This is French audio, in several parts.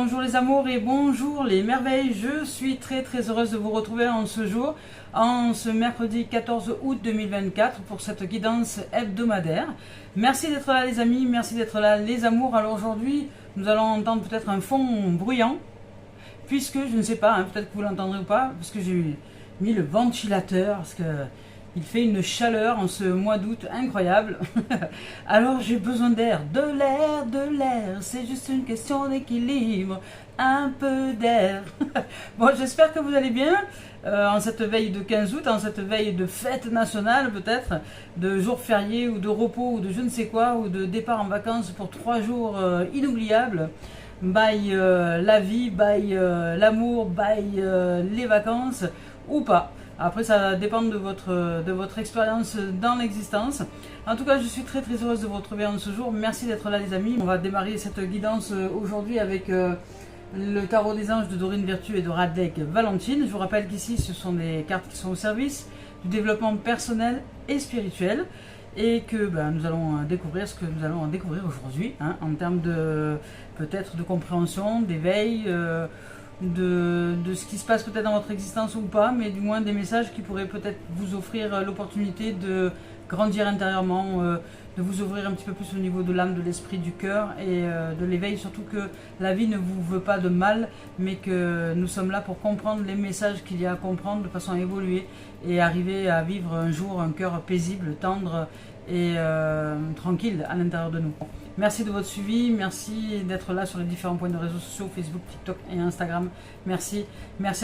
bonjour les amours et bonjour les merveilles. Je suis très heureuse de vous retrouver en ce jour, en ce mercredi 14 août 2024 pour cette guidance hebdomadaire. Merci d'être là les amis, merci d'être là les amours. Alors aujourd'hui, nous allons entendre peut-être un fond bruyant, puisque je ne sais pas, peut-être que vous l'entendrez ou pas, parce que j'ai mis le ventilateur, parce que il fait une chaleur en ce mois d'août incroyable. Alors j'ai besoin d'air, de l'air, c'est juste une question d'équilibre, un peu d'air. Bon, j'espère que vous allez bien en cette veille de 15 août, en cette veille de fête nationale peut-être, de jours fériés ou de repos ou de je ne sais quoi, ou de départ en vacances pour 3 jours inoubliables. By la vie, by l'amour, by les vacances ou pas. Après, ça dépend de votre expérience dans l'existence. En tout cas, je suis très heureuse de vous retrouver en ce jour. Merci d'être là les amis. On va démarrer cette guidance aujourd'hui avec le tarot des anges de Dorine Virtue et de Radek Valentine. Je vous rappelle qu'ici, ce sont des cartes qui sont au service du développement personnel et spirituel. Et que nous allons découvrir ce que nous allons découvrir aujourd'hui, en termes de peut-être de compréhension, d'éveil, de ce qui se passe peut-être dans votre existence ou pas, mais du moins des messages qui pourraient peut-être vous offrir l'opportunité de grandir intérieurement, de vous ouvrir un petit peu plus au niveau de l'âme, de l'esprit, du cœur et de l'éveil, surtout que la vie ne vous veut pas de mal, mais que nous sommes là pour comprendre les messages qu'il y a à comprendre de façon à évoluer et arriver à vivre un jour un cœur paisible, tendre et tranquille à l'intérieur de nous. Merci de votre suivi, merci d'être là sur les différents points de réseaux sociaux, Facebook, TikTok et Instagram. Merci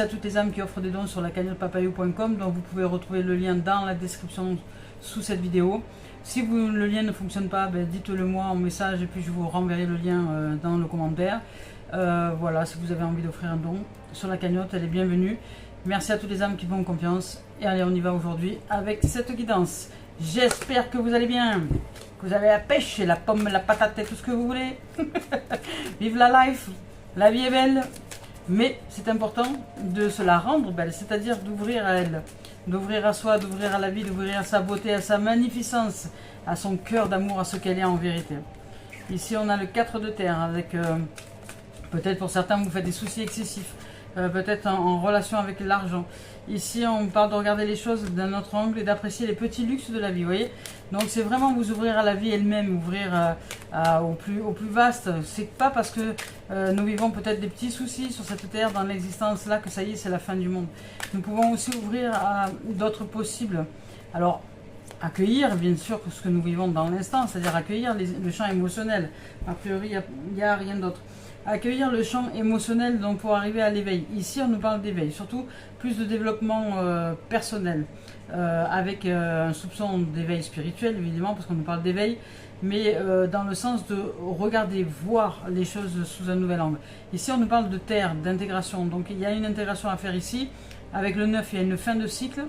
à toutes les âmes qui offrent des dons sur la cagnotte papayou.com, dont vous pouvez retrouver le lien dans la description sous cette vidéo. Si le lien ne fonctionne pas, dites-le moi en message et puis je vous renverrai le lien dans le commentaire. Voilà, si vous avez envie d'offrir un don sur la cagnotte, elle est bienvenue. Merci à toutes les âmes qui font confiance. Et allez, on y va aujourd'hui avec cette guidance. J'espère que vous allez bien, que vous avez la pêche, la pomme, la patate et tout ce que vous voulez. Vive la life, la vie est belle, mais c'est important de se la rendre belle, c'est-à-dire d'ouvrir à elle, d'ouvrir à soi, d'ouvrir à la vie, d'ouvrir à sa beauté, à sa magnificence, à son cœur d'amour, à ce qu'elle est en vérité. Ici on a le 4 de terre avec, peut-être pour certains vous faites des soucis excessifs, peut-être en relation avec l'argent. Ici, on parle de regarder les choses d'un autre angle et d'apprécier les petits luxes de la vie, vous voyez. Donc, c'est vraiment vous ouvrir à la vie elle-même, ouvrir au plus vaste. C'est pas parce que nous vivons peut-être des petits soucis sur cette terre, dans l'existence là, que ça y est, c'est la fin du monde. Nous pouvons aussi ouvrir à d'autres possibles. Alors, accueillir, bien sûr, ce que nous vivons dans l'instant, c'est-à-dire accueillir le champ émotionnel. A priori, il n'y a rien d'autre. Accueillir le champ émotionnel donc pour arriver à l'éveil. Ici, on nous parle d'éveil, surtout plus de développement personnel, avec un soupçon d'éveil spirituel, évidemment, parce qu'on nous parle d'éveil, mais dans le sens de regarder, voir les choses sous un nouvel angle. Ici, on nous parle de terre, d'intégration. Donc, il y a une intégration à faire ici. Avec le 9, il y a une fin de cycle.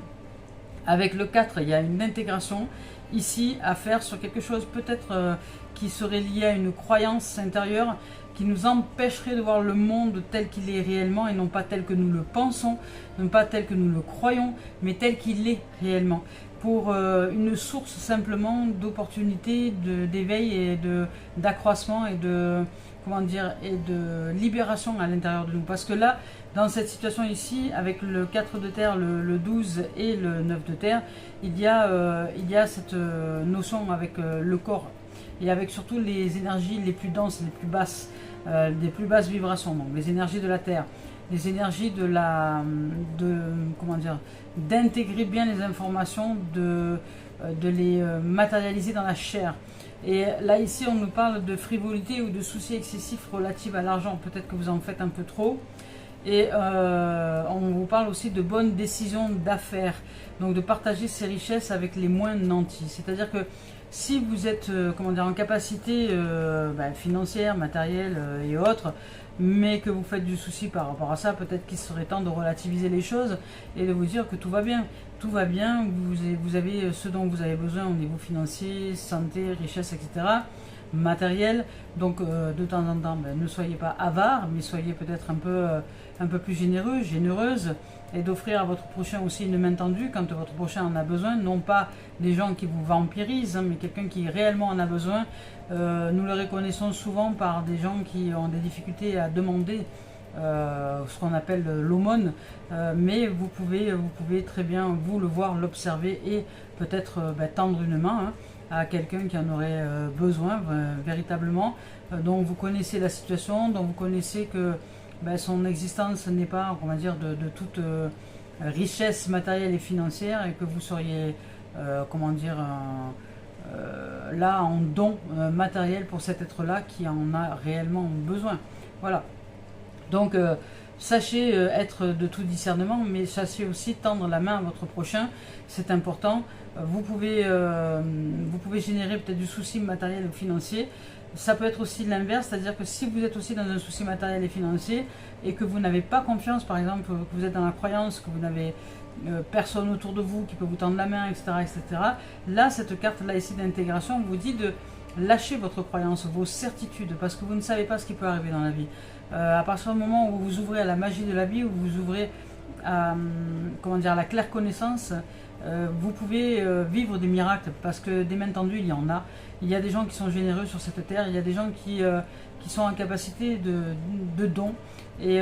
Avec le 4, il y a une intégration ici à faire sur quelque chose peut-être qui serait lié à une croyance intérieure qui nous empêcherait de voir le monde tel qu'il est réellement et non pas tel que nous le pensons, non pas tel que nous le croyons, mais tel qu'il est réellement. Pour une source simplement d'opportunités, d'éveil et d'accroissement et de libération à l'intérieur de nous. Parce que là, dans cette situation ici, avec le 4 de terre, le 12 et le 9 de terre, il y a cette notion avec le corps et avec surtout les énergies les plus denses, les plus basses, des plus basses vibrations, donc les énergies de la terre, les énergies d'intégrer bien les informations, de les matérialiser dans la chair. Et là ici on nous parle de frivolité ou de soucis excessifs relatifs à l'argent, peut-être que vous en faites un peu trop. Et on vous parle aussi de bonnes décisions d'affaires, donc de partager ses richesses avec les moins nantis. C'est-à-dire que si vous êtes en capacité financière, matérielle et autres, mais que vous faites du souci par rapport à ça, peut-être qu'il serait temps de relativiser les choses et de vous dire que tout va bien. Tout va bien, vous avez ce dont vous avez besoin au niveau financier, santé, richesse, etc. matériel. Donc de temps en temps, ne soyez pas avare, mais soyez peut-être un peu plus généreux, généreuse, et d'offrir à votre prochain aussi une main tendue quand votre prochain en a besoin, non pas des gens qui vous vampirisent, mais quelqu'un qui réellement en a besoin. Nous le reconnaissons souvent par des gens qui ont des difficultés à demander ce qu'on appelle l'aumône, mais vous pouvez très bien vous le voir, l'observer et peut-être tendre une main à quelqu'un qui en aurait besoin véritablement, dont vous connaissez la situation, dont vous connaissez que son existence n'est pas, on va dire, de toute richesse matérielle et financière, et que vous seriez, comment dire, là en don matériel pour cet être-là qui en a réellement besoin. Voilà. Donc, sachez être de tout discernement, mais sachez aussi tendre la main à votre prochain, c'est important. Vous pouvez générer peut-être du souci matériel ou financier. Ça peut être aussi l'inverse, c'est-à-dire que si vous êtes aussi dans un souci matériel et financier et que vous n'avez pas confiance, par exemple, que vous êtes dans la croyance, que vous n'avez personne autour de vous qui peut vous tendre la main, etc., etc., là, cette carte-là ici d'intégration vous dit de lâcher votre croyance, vos certitudes, parce que vous ne savez pas ce qui peut arriver dans la vie. À partir du moment où vous vous ouvrez à la magie de la vie, où vous ouvrez à, comment dire, à la claire connaissance, vous pouvez vivre des miracles, parce que des mains tendues, il y en a. Il y a des gens qui sont généreux sur cette terre, il y a des gens qui sont en capacité de dons, et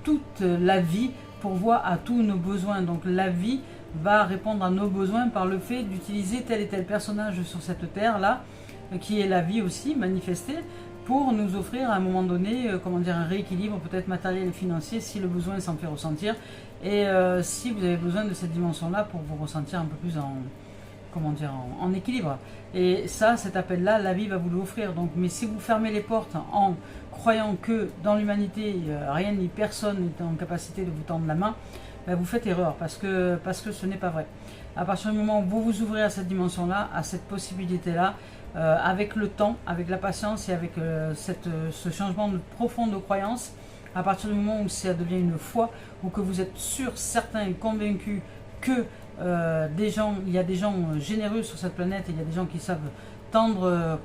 toute la vie pourvoit à tous nos besoins. Donc la vie va répondre à nos besoins par le fait d'utiliser tel et tel personnage sur cette terre-là, qui est la vie aussi manifestée, pour nous offrir à un moment donné, comment dire, un rééquilibre peut-être matériel et financier si le besoin s'en fait ressentir, et si vous avez besoin de cette dimension-là pour vous ressentir un peu plus en équilibre. Et ça, cet appel-là, la vie va vous l'offrir. Donc, mais si vous fermez les portes en croyant que dans l'humanité, rien ni personne n'est en capacité de vous tendre la main, vous faites erreur, parce que ce n'est pas vrai. À partir du moment où vous vous ouvrez à cette dimension-là, à cette possibilité-là, avec le temps, avec la patience et avec ce changement profond de croyance, à partir du moment où ça devient une foi, ou que vous êtes sûr, certain et convaincu que il y a des gens généreux sur cette planète, et il y a des gens qui savent tendre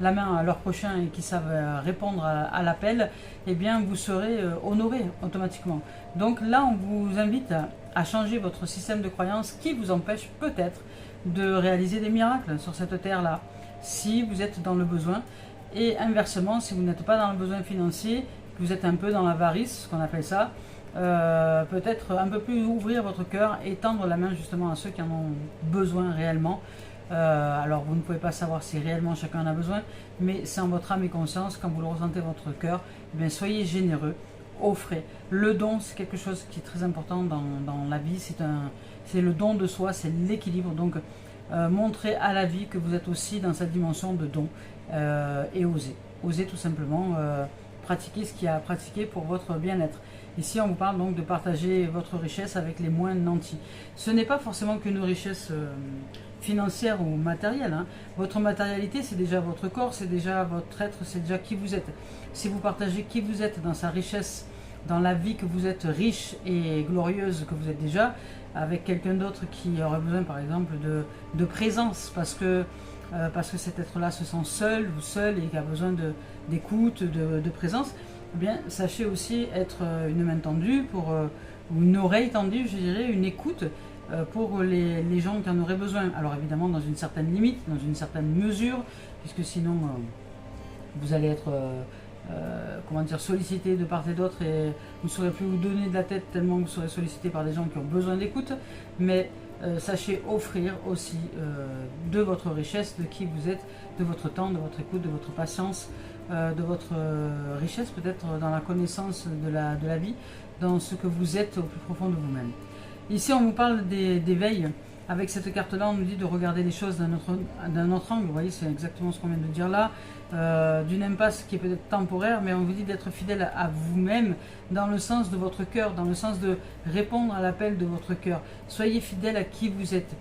la main à leur prochain et qui savent répondre à l'appel, eh bien vous serez honoré automatiquement. Donc là, on vous invite à changer votre système de croyance qui vous empêche peut-être de réaliser des miracles sur cette terre-là, si vous êtes dans le besoin. Et inversement, si vous n'êtes pas dans le besoin financier, que vous êtes un peu dans l'avarice, ce qu'on appelle ça, peut-être un peu plus ouvrir votre cœur et tendre la main justement à ceux qui en ont besoin réellement. Alors vous ne pouvez pas savoir si réellement chacun en a besoin, mais c'est en votre âme et conscience, quand vous le ressentez votre cœur, eh bien soyez généreux, offrez. Le don, c'est quelque chose qui est très important dans la vie, c'est le don de soi, c'est l'équilibre. Donc montrez à la vie que vous êtes aussi dans cette dimension de don, et osez tout simplement pratiquer ce qu'il y a à pratiquer pour votre bien-être. Ici, on vous parle donc de partager votre richesse avec les moins nantis. Ce n'est pas forcément qu'une richesse financière ou matérielle. Votre matérialité, c'est déjà votre corps, c'est déjà votre être, c'est déjà qui vous êtes. Si vous partagez qui vous êtes dans sa richesse, dans la vie que vous êtes riche et glorieuse que vous êtes déjà, avec quelqu'un d'autre qui aurait besoin par exemple de présence, parce que cet être-là se sent seul ou seul et qui a besoin d'écoute, de présence, eh bien, sachez aussi être une main tendue, ou une oreille tendue, je dirais, une écoute pour les gens qui en auraient besoin. Alors évidemment dans une certaine limite, dans une certaine mesure, puisque sinon vous allez être sollicité de part et d'autre, et vous ne saurez plus vous donner de la tête tellement vous serez sollicité par des gens qui ont besoin d'écoute. Mais sachez offrir aussi de votre richesse, de qui vous êtes, de votre temps, de votre écoute, de votre patience, de votre richesse peut-être dans la connaissance de la vie, dans ce que vous êtes au plus profond de vous-même. Ici on vous parle d'éveil. Avec cette carte-là, on nous dit de regarder les choses d'un autre angle. Vous voyez, c'est exactement ce qu'on vient de dire là. D'une impasse qui est peut-être temporaire, mais on vous dit d'être fidèle à vous-même, dans le sens de votre cœur, dans le sens de répondre à l'appel de votre cœur. Soyez fidèle à qui vous êtes.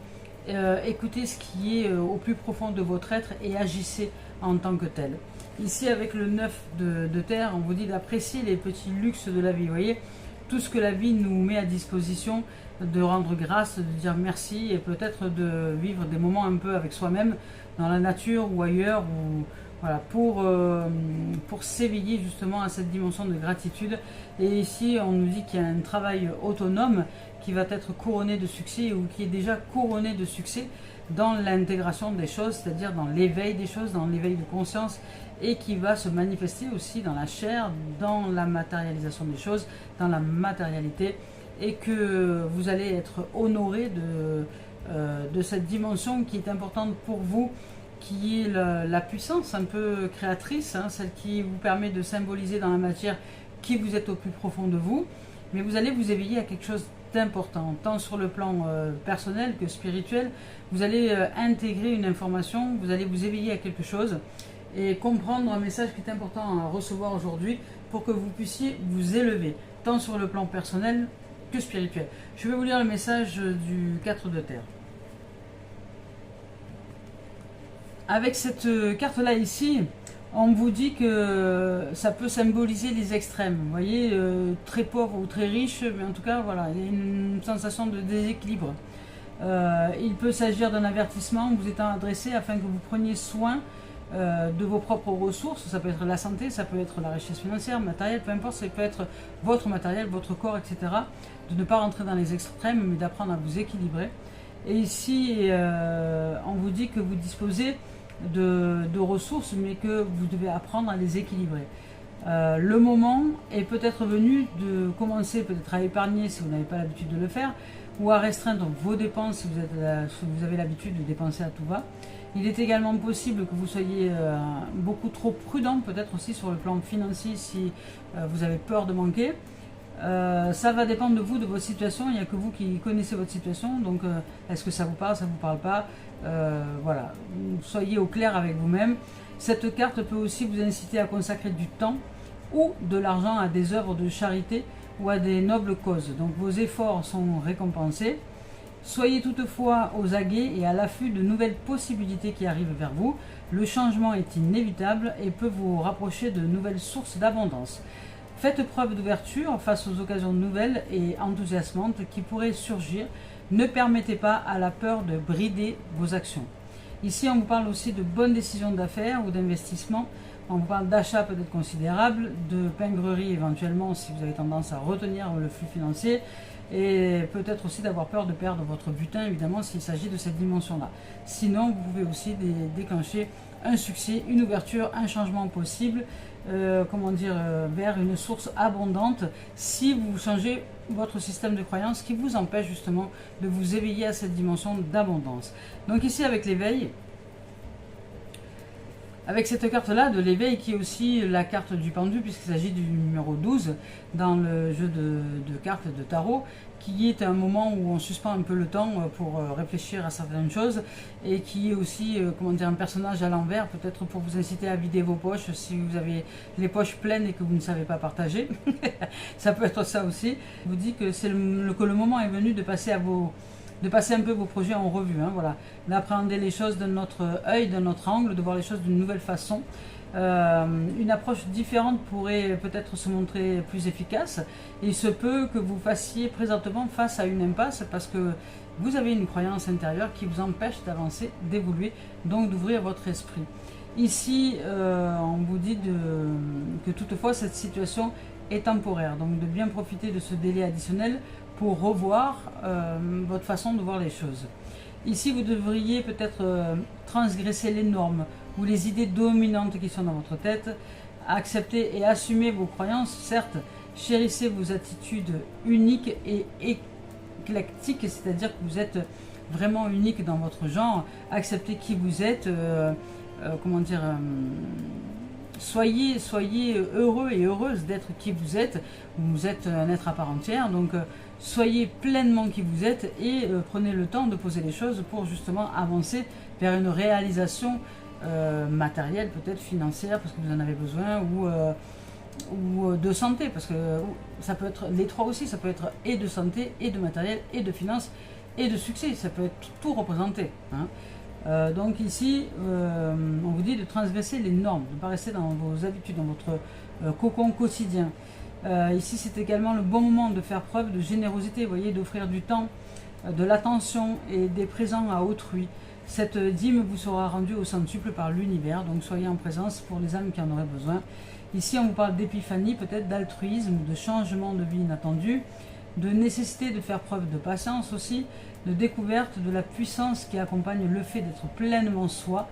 Écoutez ce qui est au plus profond de votre être et agissez en tant que tel. Ici, avec le 9 de terre, on vous dit d'apprécier les petits luxes de la vie. Vous voyez, tout ce que la vie nous met à disposition, de rendre grâce, de dire merci et peut-être de vivre des moments un peu avec soi-même, dans la nature ou ailleurs, ou, voilà, pour s'éveiller justement à cette dimension de gratitude. Et ici, on nous dit qu'il y a un travail autonome qui va être couronné de succès ou qui est déjà couronné de succès dans l'intégration des choses, c'est-à-dire dans l'éveil des choses, dans l'éveil de conscience, et qui va se manifester aussi dans la chair, dans la matérialisation des choses, dans la matérialité, et que vous allez être honoré de cette dimension qui est importante pour vous, qui est la puissance un peu créatrice, hein, celle qui vous permet de symboliser dans la matière qui vous êtes au plus profond de vous, mais vous allez vous éveiller à quelque chose d'important, tant sur le plan personnel que spirituel. Vous allez intégrer une information, vous allez vous éveiller à quelque chose et comprendre un message qui est important à recevoir aujourd'hui pour que vous puissiez vous élever, tant sur le plan personnel que spirituel. Je vais vous lire le message du 4 de terre. Avec cette carte-là ici, on vous dit que ça peut symboliser les extrêmes. Vous voyez, très pauvre ou très riche, mais en tout cas, voilà, il y a une sensation de déséquilibre. Il peut s'agir d'un avertissement vous étant adressé afin que vous preniez soin de vos propres ressources. Ça peut être la santé, ça peut être la richesse financière, matérielle, peu importe, ça peut être votre matériel, votre corps, etc. De ne pas rentrer dans les extrêmes, mais d'apprendre à vous équilibrer. Et ici, on vous dit que vous disposez de ressources, mais que vous devez apprendre à les équilibrer. Le moment est peut-être venu de commencer peut-être à épargner si vous n'avez pas l'habitude de le faire, ou à restreindre vos dépenses si vous avez l'habitude de dépenser à tout va. Il est également possible que vous soyez beaucoup trop prudent, peut-être aussi sur le plan financier si vous avez peur de manquer. Ça va dépendre de vous, de votre situation. Il n'y a que vous qui connaissez votre situation. Donc, est-ce que ça vous parle, ça ne vous parle pas? Voilà. Soyez au clair avec vous-même. Cette carte peut aussi vous inciter à consacrer du temps ou de l'argent à des œuvres de charité ou à des nobles causes. Donc, vos efforts sont récompensés. Soyez toutefois aux aguets et à l'affût de nouvelles possibilités qui arrivent vers vous. Le changement est inévitable et peut vous rapprocher de nouvelles sources d'abondance. Faites preuve d'ouverture face aux occasions nouvelles et enthousiasmantes qui pourraient surgir. Ne permettez pas à la peur de brider vos actions. Ici, on vous parle aussi de bonnes décisions d'affaires ou d'investissement. On vous parle d'achats peut-être considérables, de pingrerie éventuellement si vous avez tendance à retenir le flux financier, et peut-être aussi d'avoir peur de perdre votre butin, évidemment, s'il s'agit de cette dimension-là. Sinon, vous pouvez aussi déclencher un succès, une ouverture, un changement possible, vers une source abondante si vous changez votre système de croyance qui vous empêche justement de vous éveiller à cette dimension d'abondance. Donc ici, avec l'éveil, avec cette carte-là de l'éveil qui est aussi la carte du pendu, puisqu'il s'agit du numéro 12 dans le jeu de cartes de tarot, qui est un moment où on suspend un peu le temps pour réfléchir à certaines choses, et qui est aussi un personnage à l'envers, peut-être pour vous inciter à vider vos poches si vous avez les poches pleines et que vous ne savez pas partager. Ça peut être ça aussi. Je vous dis que le moment est venu de passer un peu vos projets en revue, hein, voilà, d'appréhender les choses de notre œil, de notre angle, de voir les choses d'une nouvelle façon. Une approche différente pourrait peut-être se montrer plus efficace. Il se peut que vous fassiez présentement face à une impasse parce que vous avez une croyance intérieure qui vous empêche d'avancer, d'évoluer, donc d'ouvrir votre esprit. Ici, on vous dit que toutefois cette situation est temporaire, donc de bien profiter de ce délai additionnel pour revoir votre façon de voir les choses. Ici, vous devriez peut-être transgresser les normes ou les idées dominantes qui sont dans votre tête, accepter et assumer vos croyances, certes, chérissez vos attitudes uniques et éclectiques, c'est-à-dire que vous êtes vraiment unique dans votre genre, acceptez qui vous êtes, soyez heureux et heureuse d'être qui vous êtes un être à part entière, donc soyez pleinement qui vous êtes et prenez le temps de poser les choses pour justement avancer vers une réalisation matérielle, peut-être financière parce que vous en avez besoin, ou de santé, parce que ça peut être les trois aussi, ça peut être et de santé, et de matériel, et de finances, et de succès, ça peut être tout représenté, hein. Donc ici, on vous dit de transgresser les normes, de ne pas rester dans vos habitudes, dans votre cocon quotidien. Ici, c'est également le bon moment de faire preuve de générosité, vous voyez, d'offrir du temps, de l'attention et des présents à autrui. Cette dîme vous sera rendue au centuple par l'univers, donc soyez en présence pour les âmes qui en auraient besoin. Ici, on vous parle d'épiphanie, peut-être d'altruisme, de changement de vie inattendu, de nécessité de faire preuve de patience aussi, de découverte de la puissance qui accompagne le fait d'être pleinement soi.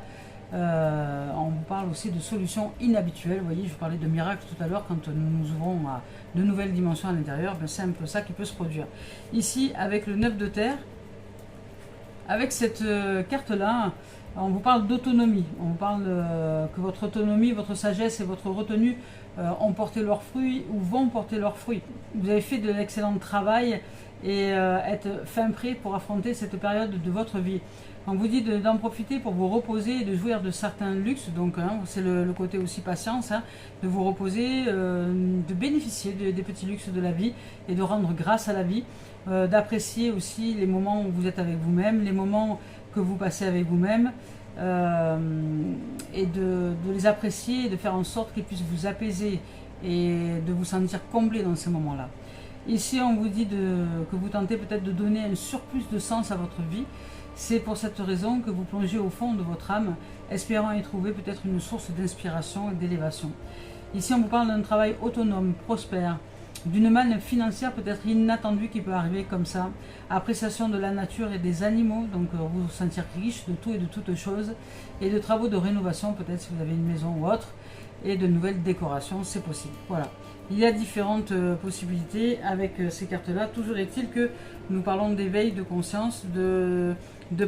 On vous parle aussi de solutions inhabituelles. Vous voyez, je vous parlais de miracles tout à l'heure quand nous nous ouvrons à de nouvelles dimensions à l'intérieur. C'est un peu ça qui peut se produire. Ici, avec le 9 de terre, avec cette carte-là, on vous parle d'autonomie. On vous parle que votre autonomie, votre sagesse et votre retenue ont porté leurs fruits ou vont porter leurs fruits. Vous avez fait de l'excellent travail et être fin prêt pour affronter cette période de votre vie. On vous dit d'en profiter pour vous reposer et de jouir de certains luxes, donc c'est le côté aussi patience, de vous reposer, de bénéficier des petits luxes de la vie et de rendre grâce à la vie, d'apprécier aussi les moments où vous êtes avec vous-même, les moments que vous passez avec vous-même, et de les apprécier et de faire en sorte qu'ils puissent vous apaiser et de vous sentir comblé dans ces moments-là. Ici, on vous dit que vous tentez peut-être de donner un surplus de sens à votre vie. C'est pour cette raison que vous plongez au fond de votre âme, espérant y trouver peut-être une source d'inspiration et d'élévation. Ici, on vous parle d'un travail autonome, prospère, d'une manne financière peut-être inattendue qui peut arriver comme ça, appréciation de la nature et des animaux, donc vous vous sentir riche de tout et de toutes choses, et de travaux de rénovation, peut-être si vous avez une maison ou autre, et de nouvelles décorations, c'est possible. Voilà. Il y a différentes possibilités avec ces cartes-là. Toujours est-il que nous parlons d'éveil de conscience, de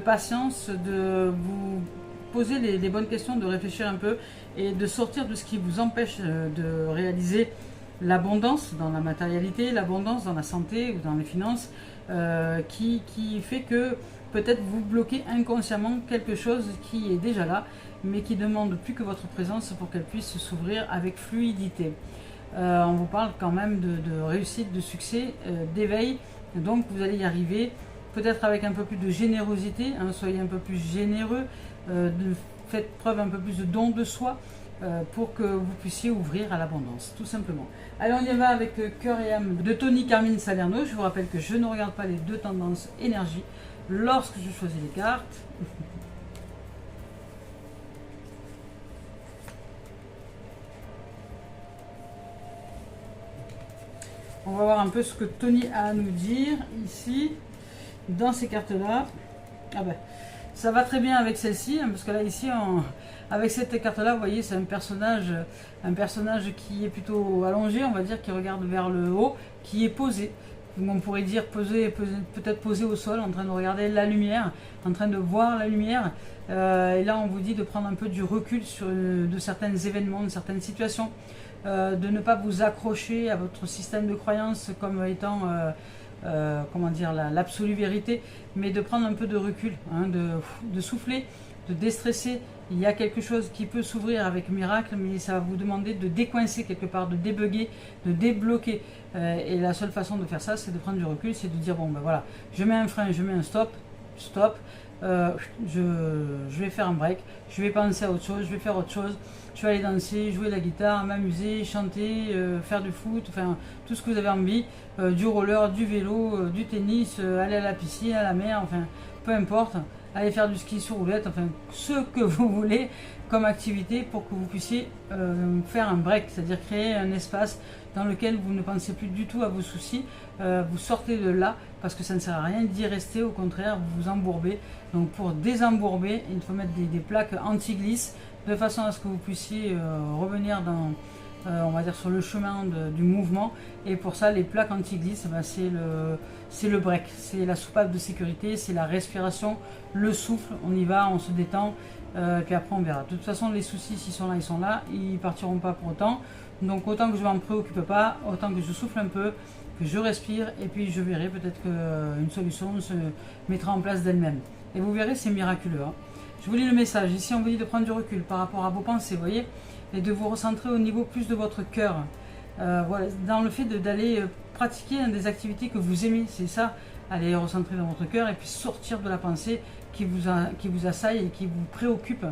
patience, de vous poser les bonnes questions, de réfléchir un peu et de sortir de ce qui vous empêche de réaliser l'abondance dans la matérialité, l'abondance dans la santé ou dans les finances, qui fait que peut-être vous bloquez inconsciemment quelque chose qui est déjà là, mais qui demande plus que votre présence pour qu'elle puisse s'ouvrir avec fluidité. On vous parle quand même de réussite, de succès, d'éveil, donc vous allez y arriver, peut-être avec un peu plus de générosité, soyez un peu plus généreux, faites preuve un peu plus de don de soi, pour que vous puissiez ouvrir à l'abondance, tout simplement. Allez, on y va avec Cœur et âme de Tony Carmine Salerno. Je vous rappelle que je ne regarde pas les deux tendances énergie lorsque je choisis les cartes. On va voir un peu ce que Tony a à nous dire ici, dans ces cartes-là. Ah ben, ça va très bien avec celle-ci, parce que là, ici, avec cette carte-là, vous voyez, c'est un personnage qui est plutôt allongé, on va dire, qui regarde vers le haut, qui est posé. On pourrait dire posé, peut-être posé au sol, en train de regarder la lumière, en train de voir la lumière. Et là, on vous dit de prendre un peu du recul de certains événements, de certaines situations, de ne pas vous accrocher à votre système de croyance comme étant... comment dire, l'absolue vérité, mais de prendre un peu de recul, de souffler, de déstresser. Il y a quelque chose qui peut s'ouvrir avec miracle, mais ça va vous demander de décoincer quelque part, de débugger, de débloquer. Et la seule façon de faire ça, c'est de prendre du recul, c'est de dire, bon ben voilà, je mets un frein, je mets un stop, je vais faire un break, je vais penser à autre chose, je vais faire autre chose, je vais aller danser, jouer la guitare, m'amuser, chanter, faire du foot, enfin tout ce que vous avez envie, du roller, du vélo, du tennis, aller à la piscine, à la mer, enfin peu importe, aller faire du ski sur roulette, enfin ce que vous voulez comme activité pour que vous puissiez faire un break, c'est-à-dire créer un espace dans lequel vous ne pensez plus du tout à vos soucis, vous sortez de là parce que ça ne sert à rien d'y rester, au contraire vous vous embourbez. Donc pour désembourber, il faut mettre des plaques anti-glisse de façon à ce que vous puissiez revenir dans, on va dire, sur le chemin du mouvement. Et pour ça, les plaques anti-glisse, c'est le break, c'est la soupape de sécurité, c'est la respiration, le souffle, on y va, on se détend, puis après on verra. De toute façon, les soucis, s'ils sont là, ils partiront pas pour autant. Donc autant que je ne m'en préoccupe pas, autant que je souffle un peu, que je respire, et puis je verrai peut-être qu'une solution se mettra en place d'elle-même. Et vous verrez, c'est miraculeux. Je vous lis le message. Ici, on vous dit de prendre du recul par rapport à vos pensées, vous voyez, et de vous recentrer au niveau plus de votre cœur. Voilà, dans le fait d'aller pratiquer des activités que vous aimez, c'est ça, aller recentrer dans votre cœur et puis sortir de la pensée qui vous assaille et qui vous préoccupe.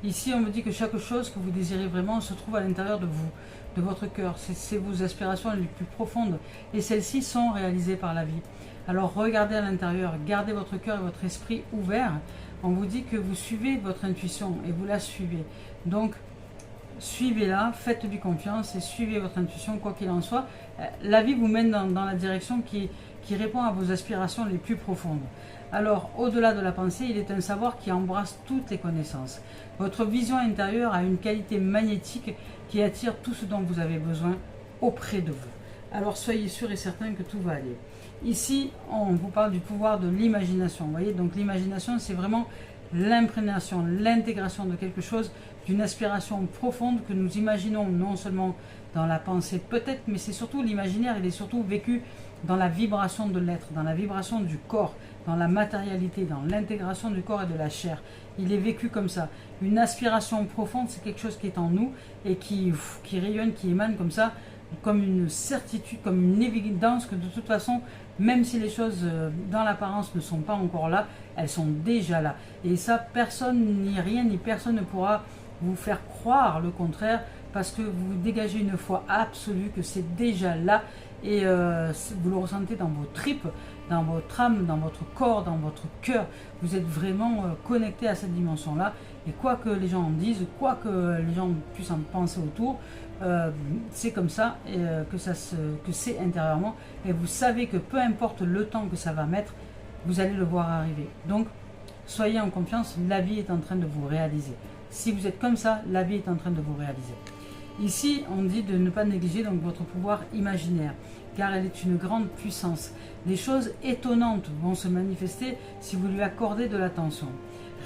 Ici, on me dit que chaque chose que vous désirez vraiment se trouve à l'intérieur de vous, de votre cœur. C'est vos aspirations les plus profondes. Et celles-ci sont réalisées par la vie. Alors regardez à l'intérieur, gardez votre cœur et votre esprit ouverts. On vous dit que vous suivez votre intuition et vous la suivez. Donc, suivez-la, faites-lui confiance et suivez votre intuition, quoi qu'il en soit. La vie vous mène dans la direction qui répond à vos aspirations les plus profondes. Alors, au-delà de la pensée, il est un savoir qui embrasse toutes les connaissances. Votre vision intérieure a une qualité magnétique qui attire tout ce dont vous avez besoin auprès de vous. Alors, soyez sûr et certain que tout va aller. Ici, on vous parle du pouvoir de l'imagination. Vous voyez, donc l'imagination, c'est vraiment l'imprégnation, l'intégration de quelque chose, d'une aspiration profonde que nous imaginons non seulement dans la pensée peut-être, mais c'est surtout l'imaginaire, il est surtout vécu dans la vibration de l'être, dans la vibration du corps, dans la matérialité, dans l'intégration du corps et de la chair. Il est vécu comme ça. Une aspiration profonde, c'est quelque chose qui est en nous et qui rayonne, qui émane comme ça, comme une certitude, comme une évidence que de toute façon, même si les choses dans l'apparence ne sont pas encore là, elles sont déjà là. Et ça, personne ni rien ni personne ne pourra vous faire croire le contraire, parce que vous dégagez une foi absolue que c'est déjà là, et vous le ressentez dans vos tripes, dans votre âme, dans votre corps, dans votre cœur. Vous êtes vraiment connecté à cette dimension-là, et quoi que les gens en disent, quoi que les gens puissent en penser autour, c'est comme ça, et que c'est intérieurement, et vous savez que peu importe le temps que ça va mettre, vous allez le voir arriver. Donc, soyez en confiance, la vie est en train de vous réaliser. Si vous êtes comme ça, la vie est en train de vous réaliser. Ici, on dit de ne pas négliger donc votre pouvoir imaginaire, car elle est une grande puissance. Des choses étonnantes vont se manifester si vous lui accordez de l'attention.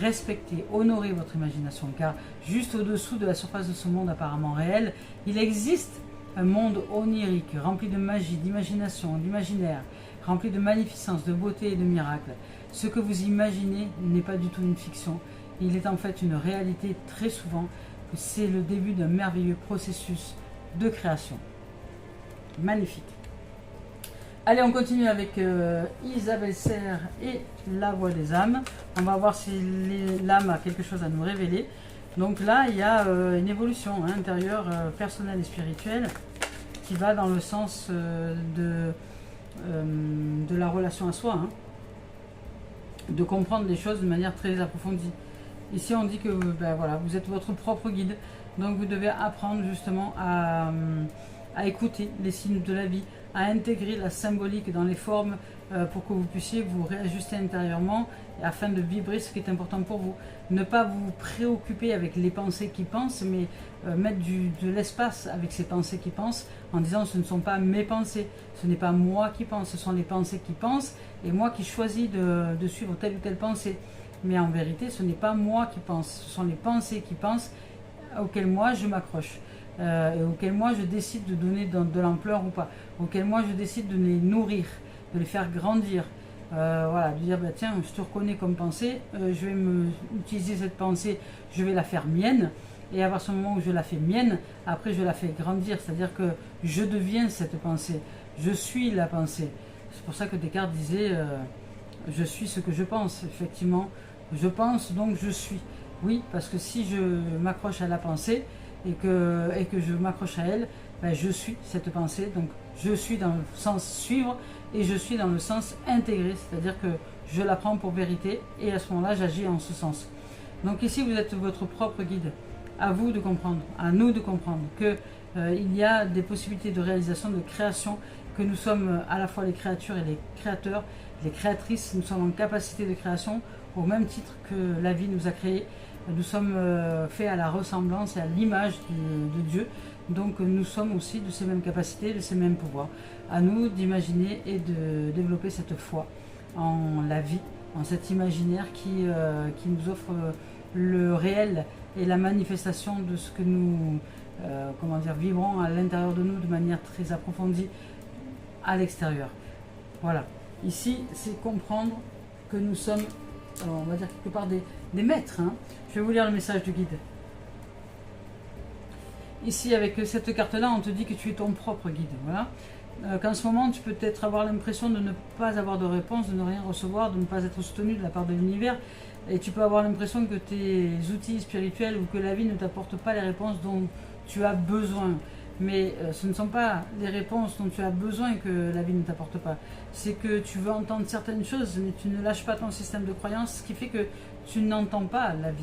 Respectez, honorez votre imagination, car juste au-dessous de la surface de ce monde apparemment réel, il existe un monde onirique, rempli de magie, d'imagination, d'imaginaire, rempli de magnificence, de beauté et de miracles. Ce que vous imaginez n'est pas du tout une fiction, il est en fait une réalité très souvent. C'est le début d'un merveilleux processus de création. Magnifique. Allez, on continue avec Isabelle Serre et la voix des âmes. On va voir si l'âme a quelque chose à nous révéler. Donc là, il y a une évolution intérieure, personnelle et spirituelle, qui va dans le sens de la relation à soi, de comprendre les choses de manière très approfondie. Ici, on dit que voilà, vous êtes votre propre guide, donc vous devez apprendre justement à écouter les signes de la vie, à intégrer la symbolique dans les formes pour que vous puissiez vous réajuster intérieurement afin de vibrer ce qui est important pour vous. Ne pas vous préoccuper avec les pensées qui pensent, mais mettre de l'espace avec ces pensées qui pensent en disant ce ne sont pas mes pensées, ce n'est pas moi qui pense, ce sont les pensées qui pensent et moi qui choisis de suivre telle ou telle pensée. Mais en vérité, ce n'est pas moi qui pense, ce sont les pensées qui pensent auxquelles moi je m'accroche, et auxquelles moi je décide de donner de l'ampleur ou pas, auxquelles moi je décide de les nourrir, de les faire grandir. Voilà, de dire tiens, je te reconnais comme pensée, je vais utiliser cette pensée, je vais la faire mienne, et à partir du moment où je la fais mienne, après je la fais grandir, c'est-à-dire que je deviens cette pensée, je suis la pensée. C'est pour ça que Descartes disait je suis ce que je pense, effectivement. Je pense, donc je suis. Oui, parce que si je m'accroche à la pensée et que je m'accroche à elle, je suis cette pensée. Donc je suis dans le sens suivre et je suis dans le sens intégrer, c'est-à-dire que je la prends pour vérité et à ce moment-là, j'agis en ce sens. Donc ici, vous êtes votre propre guide. À vous de comprendre, à nous de comprendre que il y a des possibilités de réalisation, de création, que nous sommes à la fois les créatures et les créateurs, les créatrices. Nous sommes en capacité de création au même titre que la vie nous a créés. Nous sommes faits à la ressemblance et à l'image de Dieu. Donc nous sommes aussi de ces mêmes capacités, de ces mêmes pouvoirs. À nous d'imaginer et de développer cette foi en la vie, en cet imaginaire qui nous offre le réel et la manifestation de ce que nous vivrons à l'intérieur de nous de manière très approfondie à l'extérieur. Voilà. Ici, c'est comprendre que nous sommes, on va dire quelque part des maîtres. Je vais vous lire le message du guide. Ici, avec cette carte-là, on te dit que tu es ton propre guide. Voilà. Qu'en ce moment, tu peux peut-être avoir l'impression de ne pas avoir de réponse, de ne rien recevoir, de ne pas être soutenu de la part de l'univers. Et tu peux avoir l'impression que tes outils spirituels ou que la vie ne t'apporte pas les réponses dont tu as besoin. Mais ce ne sont pas les réponses dont tu as besoin que la vie ne t'apporte pas. C'est que tu veux entendre certaines choses, mais tu ne lâches pas ton système de croyance, ce qui fait que tu n'entends pas la vie.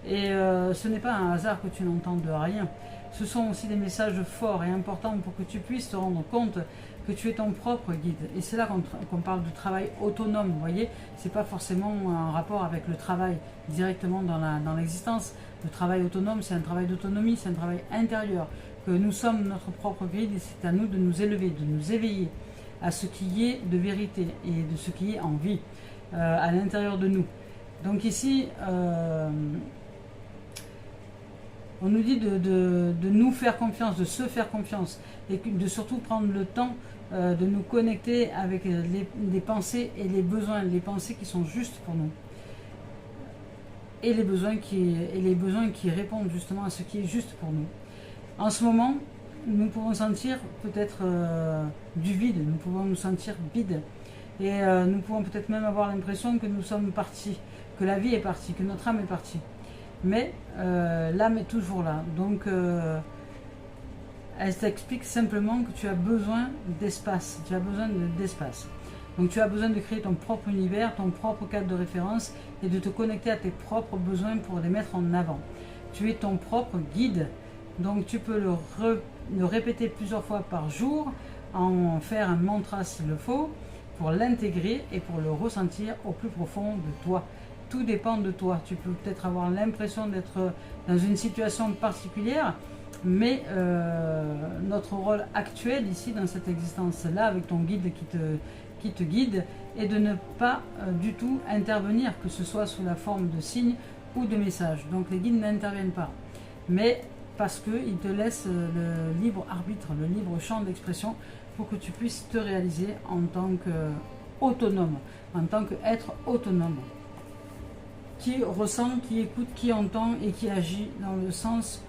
Et ce n'est pas un hasard que tu n'entendes rien. Ce sont aussi des messages forts et importants pour que tu puisses te rendre compte que tu es ton propre guide. Et c'est là qu'on parle de travail autonome, vous voyez. C'est pas forcément un rapport avec le travail directement dans l'existence. Le travail autonome, c'est un travail d'autonomie, c'est un travail intérieur. Que nous sommes notre propre guide et c'est à nous de nous élever, de nous éveiller à ce qui est de vérité et de ce qui est en vie à l'intérieur de nous. Donc ici, on nous dit de nous faire confiance, de se faire confiance et de surtout prendre le temps de nous connecter avec les pensées et les pensées qui sont justes pour nous et les besoins qui répondent justement à ce qui est juste pour nous. En ce moment, nous pouvons sentir peut-être du vide, nous pouvons nous sentir vides et nous pouvons peut-être même avoir l'impression que nous sommes partis, que la vie est partie, que notre âme est partie. Mais l'âme est toujours là. Donc, elle t'explique simplement que tu as besoin d'espace. Tu as besoin d'espace. Donc, tu as besoin de créer ton propre univers, ton propre cadre de référence et de te connecter à tes propres besoins pour les mettre en avant. Tu es ton propre guide. Donc, tu peux le répéter plusieurs fois par jour, en faire un mantra s'il le faut, pour l'intégrer et pour le ressentir au plus profond de toi. Tout dépend de toi. Tu peux peut-être avoir l'impression d'être dans une situation particulière, mais notre rôle actuel ici, dans cette existence-là, avec ton guide qui te guide, est de ne pas du tout intervenir, que ce soit sous la forme de signes ou de messages. Donc les guides n'interviennent pas. Mais parce qu'ils te laissent le libre arbitre, le libre champ d'expression pour que tu puisses te réaliser en tant qu'autonome, en tant qu'être autonome, qui ressent, qui écoute, qui entend et qui agit dans le sens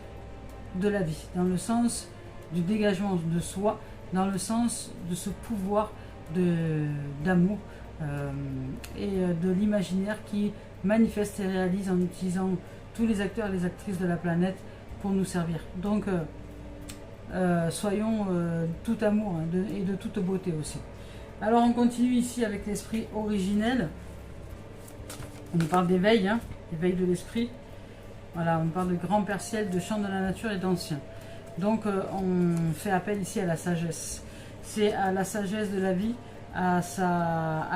de la vie, dans le sens du dégagement de soi, dans le sens de ce pouvoir d'amour et de l'imaginaire qui manifeste et réalise en utilisant tous les acteurs et les actrices de la planète pour nous servir. Donc, soyons tout amour et de toute beauté aussi. Alors, on continue ici avec l'esprit originel. On nous parle d'éveil, éveil de l'esprit. Voilà, on parle de grand père ciel, de chant de la nature et d'ancien. Donc, on fait appel ici à la sagesse. C'est à la sagesse de la vie, à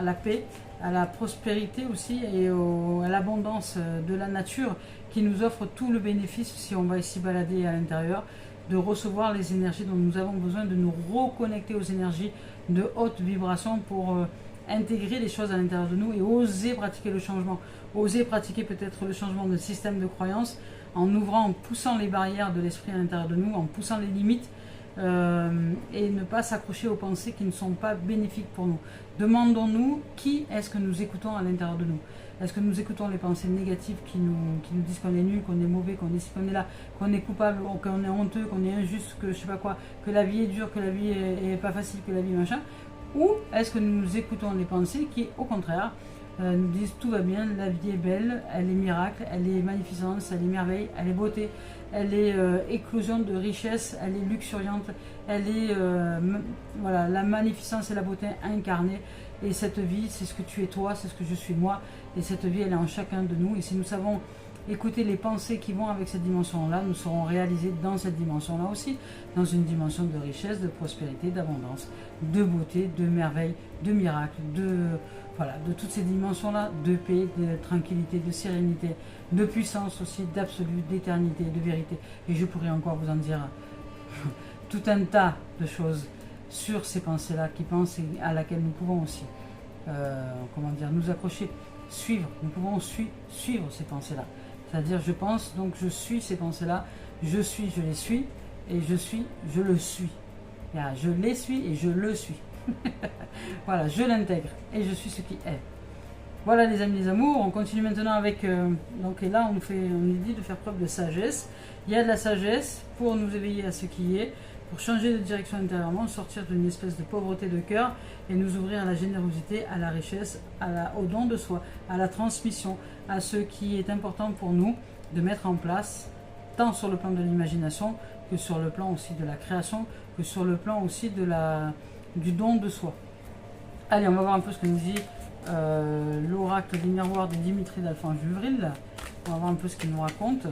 la paix, à la prospérité aussi et à l'abondance de la nature qui nous offre tout le bénéfice, si on va ici balader à l'intérieur, de recevoir les énergies dont nous avons besoin, de nous reconnecter aux énergies de haute vibration pour intégrer les choses à l'intérieur de nous et oser pratiquer le changement, oser pratiquer peut-être le changement de système de croyance en ouvrant, en poussant les barrières de l'esprit à l'intérieur de nous, en poussant les limites et ne pas s'accrocher aux pensées qui ne sont pas bénéfiques pour nous. Demandons-nous qui est-ce que nous écoutons à l'intérieur de nous. Est-ce que nous écoutons les pensées négatives qui nous disent qu'on est nul, qu'on est mauvais, qu'on est ci, qu'on est là, qu'on est coupable, qu'on est honteux, qu'on est injuste, que je sais pas quoi, que la vie est dure, que la vie est pas facile, que la vie machin? Ou est-ce que nous écoutons les pensées qui, au contraire, nous disent tout va bien, la vie est belle, elle est miracle, elle est magnificence, elle est merveille, elle est beauté, elle est éclosion de richesse, elle est luxuriante, elle est voilà, la magnificence et la beauté incarnée. Et cette vie, c'est ce que tu es toi, c'est ce que je suis moi. Et cette vie, elle est en chacun de nous. Et si nous savons écouter les pensées qui vont avec cette dimension-là, nous serons réalisés dans cette dimension-là aussi, dans une dimension de richesse, de prospérité, d'abondance, de beauté, de merveille, de miracle, voilà, de toutes ces dimensions-là, de paix, de tranquillité, de sérénité, de puissance aussi, d'absolu, d'éternité, de vérité. Et je pourrais encore vous en dire tout un tas de choses sur ces pensées-là, qui pensent et à laquelle nous pouvons aussi, nous accrocher, suivre. Nous pouvons suivre ces pensées-là. C'est-à-dire, je pense, donc je suis ces pensées-là, je suis, je les suis, et je suis, je le suis. Je les suis et je le suis. Voilà, je l'intègre et je suis ce qui est. Voilà les amis, les amours, on continue maintenant avec... donc et là, on nous dit de faire preuve de sagesse. Il y a de la sagesse pour nous éveiller à ce qui est, pour changer de direction intérieurement, sortir d'une espèce de pauvreté de cœur et nous ouvrir à la générosité, à la richesse, au don de soi, à la transmission, à ce qui est important pour nous de mettre en place, tant sur le plan de l'imagination que sur le plan aussi de la création, que sur le plan aussi du don de soi. Allez, on va voir un peu ce que nous dit l'oracle des miroirs de Dimitri d'Alphonse Juvril. On va voir un peu ce qu'il nous raconte.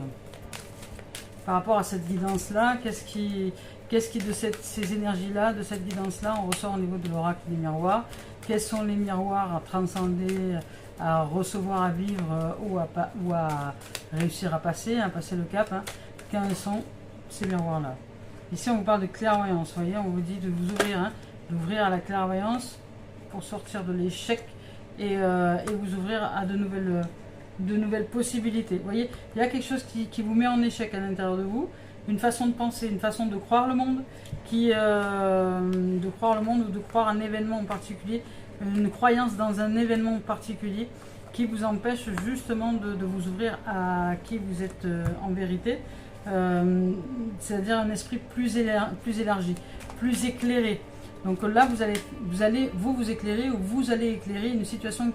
Par rapport à cette guidance-là, qu'est-ce qui de ces énergies-là, de cette guidance-là, on ressort au niveau de l'oracle des miroirs? Quels sont les miroirs à transcender, à recevoir, à vivre ou à réussir à passer le cap, hein? Quels sont ces miroirs-là? Ici, on vous parle de clairvoyance, vous voyez, on vous dit de vous ouvrir, hein, d'ouvrir à la clairvoyance pour sortir de l'échec et vous ouvrir à de nouvelles possibilités. Vous voyez, il y a quelque chose qui vous met en échec à l'intérieur de vous, une façon de penser, une façon de croire le monde, de croire le monde ou de croire un événement en particulier, une croyance dans un événement particulier qui vous empêche justement de vous ouvrir à qui vous êtes en vérité, c'est-à-dire un esprit plus élargi, plus éclairé. Donc là, vous allez vous éclairer ou vous allez éclairer une situation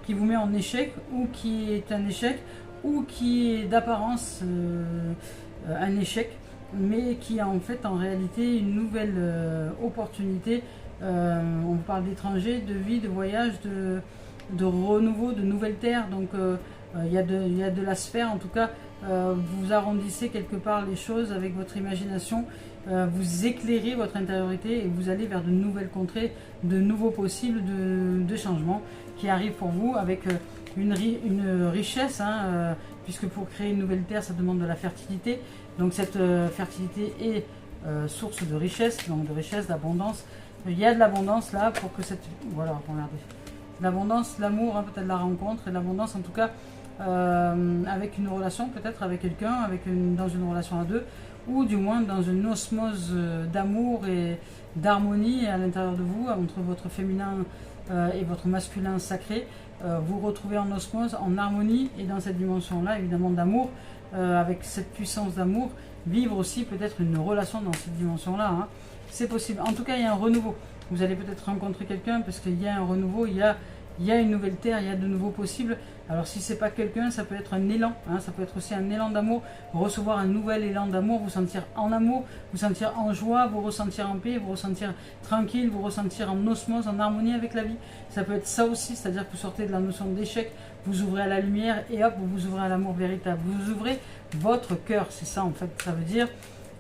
qui vous met en échec ou qui est un échec ou qui est d'apparence un échec, mais qui a en fait en réalité une nouvelle opportunité. On parle d'étrangers, de vie, de voyage, de renouveau, de nouvelles terres. Donc il y a de la sphère, en tout cas vous arrondissez quelque part les choses avec votre imagination, vous éclairez votre intériorité et vous allez vers de nouvelles contrées, de nouveaux possibles, de changements qui arrivent pour vous avec une richesse, hein, puisque pour créer une nouvelle terre ça demande de la fertilité, donc cette fertilité est source de richesse, donc de richesse, d'abondance. Il y a de l'abondance là pour que cette... Voilà, regardez. L'abondance, l'amour, hein, peut-être la rencontre, et l'abondance en tout cas avec une relation, peut-être avec quelqu'un, dans une relation à deux, ou du moins dans une osmose d'amour et d'harmonie à l'intérieur de vous, entre votre féminin et votre masculin sacré. Vous retrouvez en osmose, en harmonie, et dans cette dimension-là, évidemment, d'amour, avec cette puissance d'amour, vivre aussi peut-être une relation dans cette dimension-là, hein. C'est possible. En tout cas, il y a un renouveau. Vous allez peut-être rencontrer quelqu'un parce qu'il y a un renouveau, il y a une nouvelle terre, il y a de nouveaux possibles. Alors si c'est pas quelqu'un, ça peut être un élan, hein, ça peut être aussi un élan d'amour, recevoir un nouvel élan d'amour, vous sentir en amour, vous sentir en joie, vous ressentir en paix, vous ressentir tranquille, vous ressentir en osmose, en harmonie avec la vie. Ça peut être ça aussi, c'est-à-dire que vous sortez de la notion d'échec, vous ouvrez à la lumière et hop, vous ouvrez à l'amour véritable. Vous ouvrez votre cœur, c'est ça en fait, ça veut dire.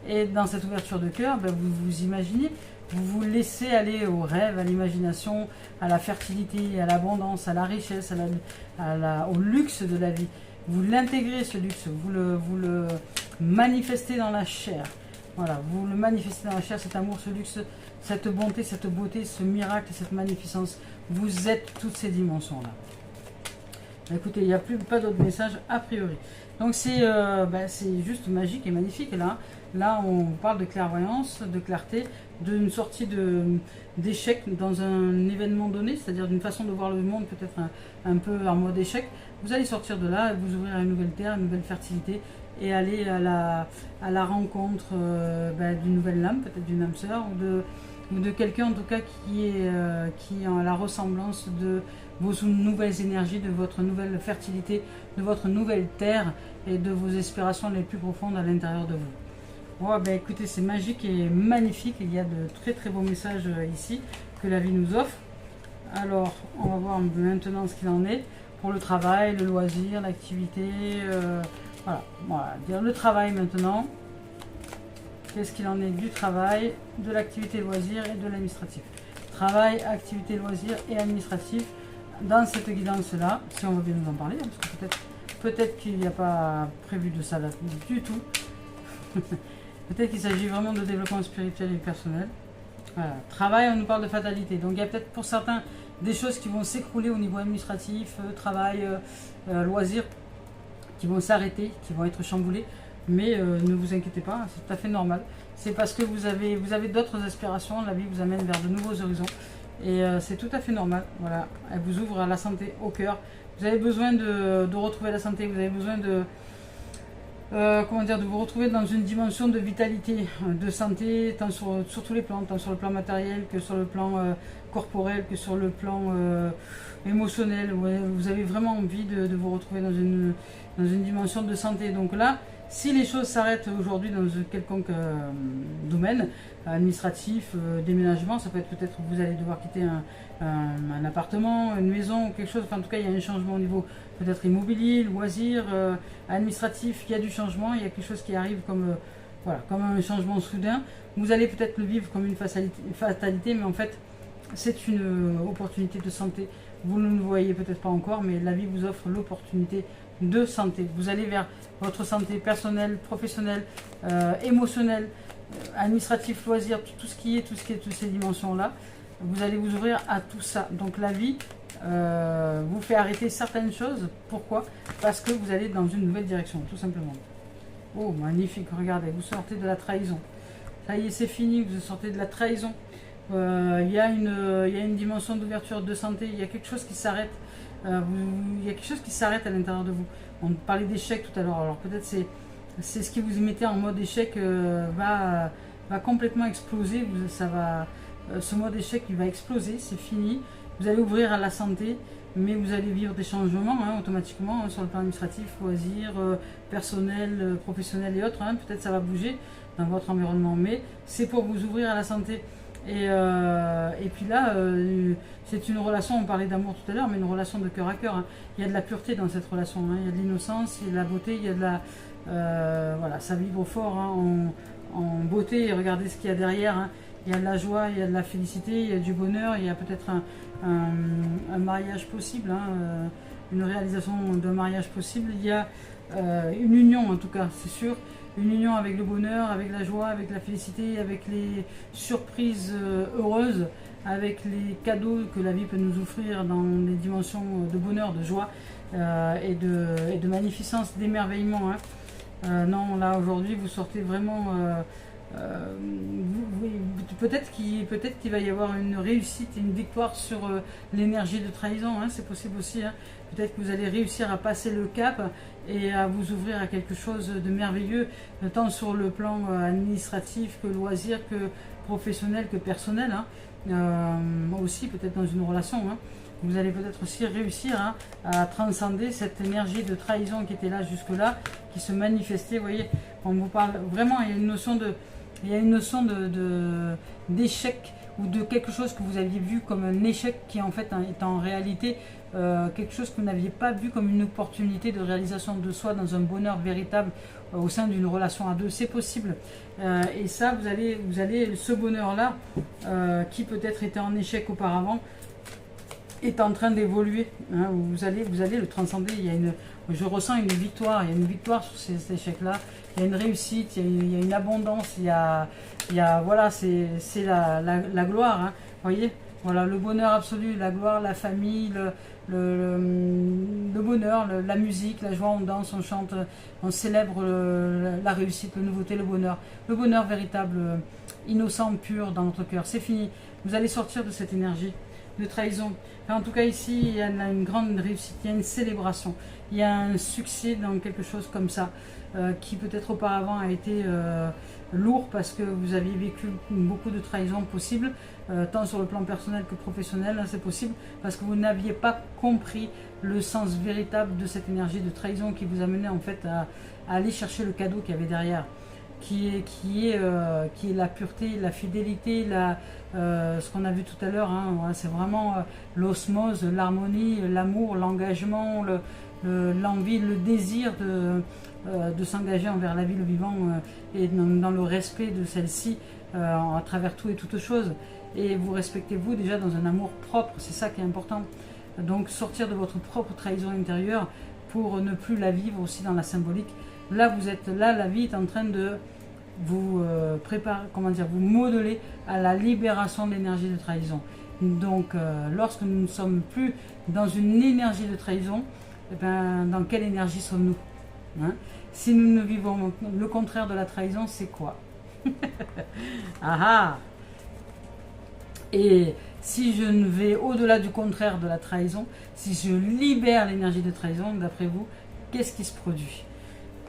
Et dans cette ouverture de cœur, ben, vous vous imaginez, vous vous laissez aller au rêve, à l'imagination, à la fertilité, à l'abondance, à la richesse, au luxe de la vie. Vous l'intégrez ce luxe, vous le manifestez dans la chair. Voilà, vous le manifestez dans la chair, cet amour, ce luxe, cette bonté, cette beauté, ce miracle, cette magnificence. Vous êtes toutes ces dimensions-là. Écoutez, il n'y a pas d'autres messages a priori. Donc c'est juste magique et magnifique là. Là, on parle de clairvoyance, de clarté, d'une sortie d'échec dans un événement donné, c'est-à-dire d'une façon de voir le monde peut-être un peu en mode échec. Vous allez sortir de là et vous ouvrir à une nouvelle terre, une nouvelle fertilité et aller à la rencontre d'une nouvelle âme, peut-être d'une âme sœur ou de quelqu'un en tout cas qui a la ressemblance de vos nouvelles énergies, de votre nouvelle fertilité, de votre nouvelle terre et de vos aspirations les plus profondes à l'intérieur de vous. Oh, ben écoutez, c'est magique et magnifique. Il y a de très très beaux messages ici que la vie nous offre. Alors, on va voir maintenant ce qu'il en est pour le travail, le loisir, l'activité. Voilà, dire le travail maintenant. Qu'est-ce qu'il en est du travail, de l'activité loisir et de l'administratif. Travail, activité loisir et administratif dans cette guidance-là, si on veut bien nous en parler, parce que peut-être qu'il n'y a pas prévu de ça là du tout. Peut-être qu'il s'agit vraiment de développement spirituel et personnel. Voilà. Travail, on nous parle de fatalité. Donc il y a peut-être pour certains des choses qui vont s'écrouler au niveau administratif, travail, loisirs, qui vont s'arrêter, qui vont être chamboulés. Mais ne vous inquiétez pas, c'est tout à fait normal. C'est parce que vous avez d'autres aspirations, la vie vous amène vers de nouveaux horizons. Et c'est tout à fait normal. Voilà. Elle vous ouvre à la santé, au cœur. Vous avez besoin de retrouver la santé, vous avez besoin comment dire, de vous retrouver dans une dimension de vitalité, de santé, tant sur tous les plans, tant sur le plan matériel que sur le plan corporel, que sur le plan émotionnel. Ouais, vous avez vraiment envie de vous retrouver dans une dimension de santé. Donc là, si les choses s'arrêtent aujourd'hui dans quelconque domaine, administratif, déménagement, ça peut être peut-être que vous allez devoir quitter un appartement, une maison, quelque chose, enfin en tout cas il y a un changement au niveau peut-être immobilier, loisir, administratif, il y a du changement, il y a quelque chose qui arrive comme, voilà, comme un changement soudain. Vous allez peut-être le vivre comme une fatalité, mais en fait c'est une opportunité de santé. Vous ne le voyez peut-être pas encore, mais la vie vous offre l'opportunité de santé. Vous allez vers votre santé personnelle, professionnelle, émotionnelle, administratif, loisir, tout ce qui est toutes ces dimensions-là. Vous allez vous ouvrir à tout ça. Donc la vie vous fait arrêter certaines choses. Pourquoi? Parce que vous allez dans une nouvelle direction, tout simplement. Oh, magnifique, regardez, vous sortez de la trahison. Ça y est, c'est fini, vous sortez de la trahison. Il y a une dimension d'ouverture de santé, il y a quelque chose qui s'arrête. Il y a quelque chose qui s'arrête à l'intérieur de vous. On parlait d'échec tout à l'heure, alors peut-être c'est ce qui vous mettez en mode échec va complètement exploser. Ce mode échec il va exploser, c'est fini. Vous allez ouvrir à la santé, mais vous allez vivre des changements automatiquement sur le plan administratif, loisirs, personnel, professionnel et autres. Peut-être ça va bouger dans votre environnement, mais c'est pour vous ouvrir à la santé. Et puis là, c'est une relation, on parlait d'amour tout à l'heure, mais une relation de cœur à cœur. Il y a de la pureté dans cette relation, il y a de l'innocence, il y a de la beauté, il y a de la... voilà, ça vibre fort en beauté, et regardez ce qu'il y a derrière. Il y a de la joie, il y a de la félicité, il y a du bonheur, il y a peut-être un mariage possible, une réalisation d'un mariage possible. Il y a une union en tout cas, c'est sûr. Une union avec le bonheur, avec la joie, avec la félicité, avec les surprises heureuses, avec les cadeaux que la vie peut nous offrir dans les dimensions de bonheur, de joie et de magnificence, d'émerveillement. Non, là aujourd'hui vous sortez vraiment... peut-être qu'il va y avoir une réussite, une victoire sur l'énergie de trahison, c'est possible aussi. Peut-être que vous allez réussir à passer le cap et à vous ouvrir à quelque chose de merveilleux, tant sur le plan administratif que loisir, que professionnel, que personnel. Aussi peut-être dans une relation. Vous allez peut-être aussi réussir à transcender cette énergie de trahison qui était là jusque-là, qui se manifestait. Vous voyez, on vous parle vraiment, il y a une notion d'échec ou de quelque chose que vous aviez vu comme un échec qui en fait est en réalité quelque chose que vous n'aviez pas vu comme une opportunité de réalisation de soi dans un bonheur véritable au sein d'une relation à deux. C'est possible. Et ça, vous allez ce bonheur-là, qui peut-être était en échec auparavant, est en train d'évoluer. Vous allez le transcender. Je ressens une victoire. Il y a une victoire sur cet échec-là. Il y a une réussite. Il y a une abondance. Voilà, c'est la gloire. Vous voyez, voilà, le bonheur absolu, la gloire, la famille, le bonheur, la musique, la joie. On danse, on chante, on célèbre la réussite, la nouveauté, le bonheur véritable, innocent, pur dans notre cœur. C'est fini. Vous allez sortir de cette énergie de trahison. Enfin, en tout cas ici, il y a une grande réussite, il y a une célébration, il y a un succès dans quelque chose comme ça, qui peut-être auparavant a été lourd parce que vous aviez vécu beaucoup de trahisons possibles, tant sur le plan personnel que professionnel. C'est possible parce que vous n'aviez pas compris le sens véritable de cette énergie de trahison qui vous amenait en fait à aller chercher le cadeau qu'il y avait derrière, qui est la pureté, la fidélité, ce qu'on a vu tout à l'heure. C'est vraiment l'osmose, l'harmonie, l'amour, l'engagement, l'envie, le désir de s'engager envers la vie, le vivant, et dans le respect de celle-ci à travers tout et toutes choses. Et vous respectez vous déjà dans un amour propre, c'est ça qui est important. Donc sortir de votre propre trahison intérieure pour ne plus la vivre aussi dans la symbolique. Là, la vie est en train de vous préparer, vous modeler à la libération de l'énergie de trahison. Donc, lorsque nous ne sommes plus dans une énergie de trahison, dans quelle énergie sommes-nous? Si nous ne vivons le contraire de la trahison, c'est quoi? Et si je ne vais au-delà du contraire de la trahison, si je libère l'énergie de trahison, d'après vous, qu'est-ce qui se produit?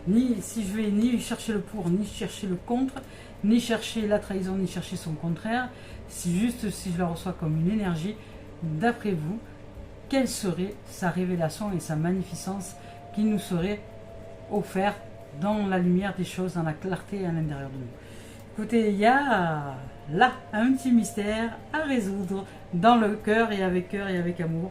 Si je vais ni chercher le pour, ni chercher le contre, ni chercher la trahison, ni chercher son contraire, si je la reçois comme une énergie, d'après vous, quelle serait sa révélation et sa magnificence qui nous serait offerte dans la lumière des choses, dans la clarté à l'intérieur de nous. Écoutez, il y a là un petit mystère à résoudre dans le cœur et avec amour.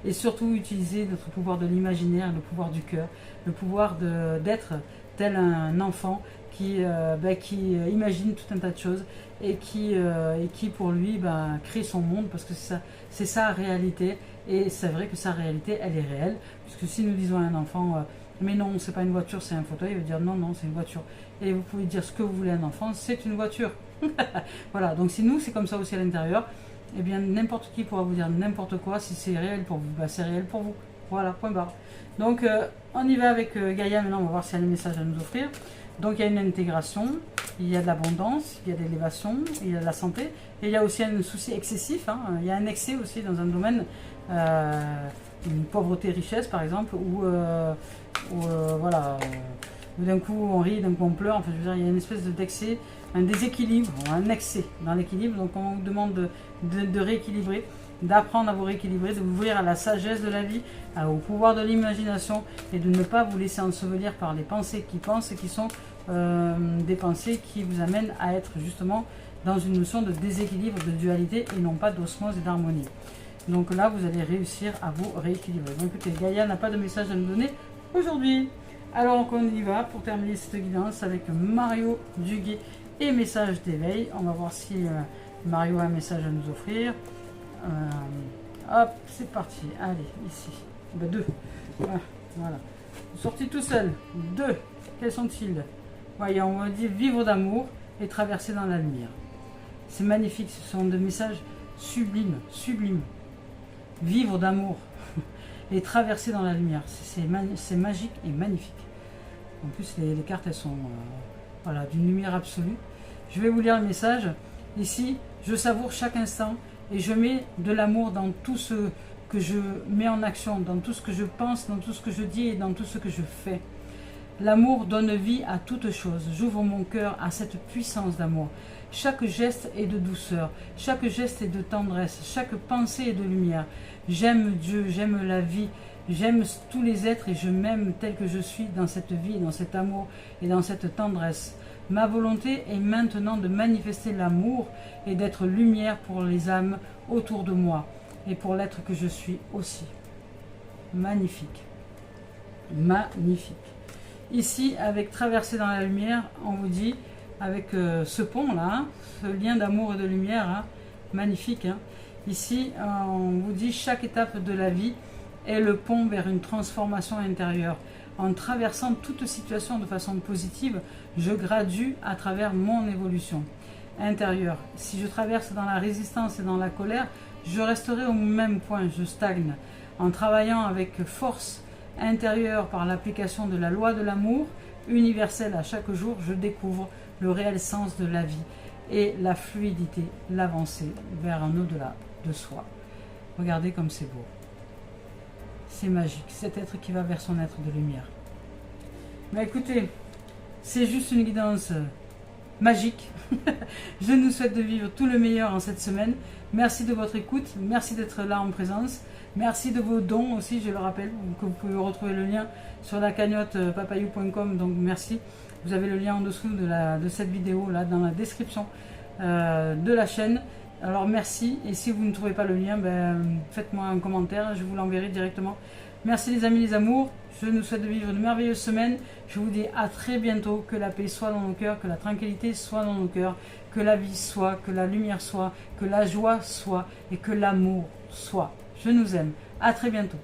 Et surtout utiliser notre pouvoir de l'imaginaire, le pouvoir du cœur, le pouvoir d'être tel un enfant qui imagine tout un tas de choses et qui pour lui crée son monde, parce que c'est sa réalité. Et c'est vrai que sa réalité, elle est réelle, puisque si nous disons à un enfant mais non, c'est pas une voiture, c'est un fauteuil, il va dire non, c'est une voiture. Et vous pouvez dire ce que vous voulez à un enfant, c'est une voiture. Voilà, donc si nous, c'est comme ça aussi à l'intérieur, eh bien n'importe qui pourra vous dire n'importe quoi. Si c'est réel pour vous, c'est réel pour vous. Voilà, point barre. Donc on y va avec Gaïa. Maintenant, on va voir s'il y a un message à nous offrir. Donc il y a une intégration, il y a de l'abondance, il y a de l'élévation, il y a de la santé, et il y a aussi un souci excessif, hein. Il y a un excès aussi dans un domaine, une pauvreté-richesse par exemple, ou voilà, d'un coup on rit, d'un coup on pleure, enfin je veux dire, il y a une espèce d'excès, un déséquilibre, un excès dans l'équilibre. Donc on vous demande de rééquilibrer, d'apprendre à vous rééquilibrer, de vous ouvrir à la sagesse de la vie, au pouvoir de l'imagination, et de ne pas vous laisser ensevelir par les pensées qui pensent et qui sont des pensées qui vous amènent à être justement dans une notion de déséquilibre, de dualité, et non pas d'osmose et d'harmonie. Donc là, vous allez réussir à vous rééquilibrer. Donc écoutez, Gaïa n'a pas de message à nous donner aujourd'hui. Alors on y va pour terminer cette guidance avec Mario Duguay et message d'éveil. On va voir si Mario a un message à nous offrir. Hop, c'est parti. Allez, ici. Deux. Voilà. Sorti tout seul. Deux. Quels sont-ils? Voyons, on va dire vivre d'amour et traverser dans la lumière. C'est magnifique. Ce sont des messages sublimes. Sublimes. Vivre d'amour et traverser dans la lumière. C'est magique et magnifique. En plus, les cartes, elles sont voilà, d'une lumière absolue. Je vais vous lire le message. Ici, je savoure chaque instant et je mets de l'amour dans tout ce que je mets en action, dans tout ce que je pense, dans tout ce que je dis et dans tout ce que je fais. L'amour donne vie à toute chose. J'ouvre mon cœur à cette puissance d'amour. Chaque geste est de douceur, chaque geste est de tendresse, chaque pensée est de lumière. J'aime Dieu, j'aime la vie, j'aime tous les êtres et je m'aime tel que je suis dans cette vie, dans cet amour et dans cette tendresse. Ma volonté est maintenant de manifester l'amour et d'être lumière pour les âmes autour de moi et pour l'être que je suis aussi. Magnifique. Magnifique. Ici, avec Traverser dans la lumière, on vous dit, avec ce pont-là, hein, ce lien d'amour et de lumière, hein, magnifique. Hein. Ici, on vous dit, chaque étape de la vie est le pont vers une transformation intérieure. En traversant toute situation de façon positive, je gradue à travers mon évolution intérieure. Si je traverse dans la résistance et dans la colère, je resterai au même point, je stagne. En travaillant avec force intérieure par l'application de la loi de l'amour universel à chaque jour, je découvre le réel sens de la vie et la fluidité, l'avancée vers un au-delà de soi. Regardez comme c'est beau. C'est magique, cet être qui va vers son être de lumière. Mais écoutez, c'est juste une guidance magique. Je nous souhaite de vivre tout le meilleur en cette semaine. Merci de votre écoute, merci d'être là en présence. Merci de vos dons aussi, je le rappelle, que vous pouvez retrouver le lien sur la cagnotte papayou.com. Donc merci. Vous avez le lien en dessous de cette vidéo, là, dans la description de la chaîne. Alors merci. Et si vous ne trouvez pas le lien, faites-moi un commentaire, je vous l'enverrai directement. Merci les amis, les amours. Je nous souhaite de vivre une merveilleuse semaine. Je vous dis à très bientôt. Que la paix soit dans nos cœurs, que la tranquillité soit dans nos cœurs, que la vie soit, que la lumière soit, que la joie soit et que l'amour soit. Je nous aime. À très bientôt.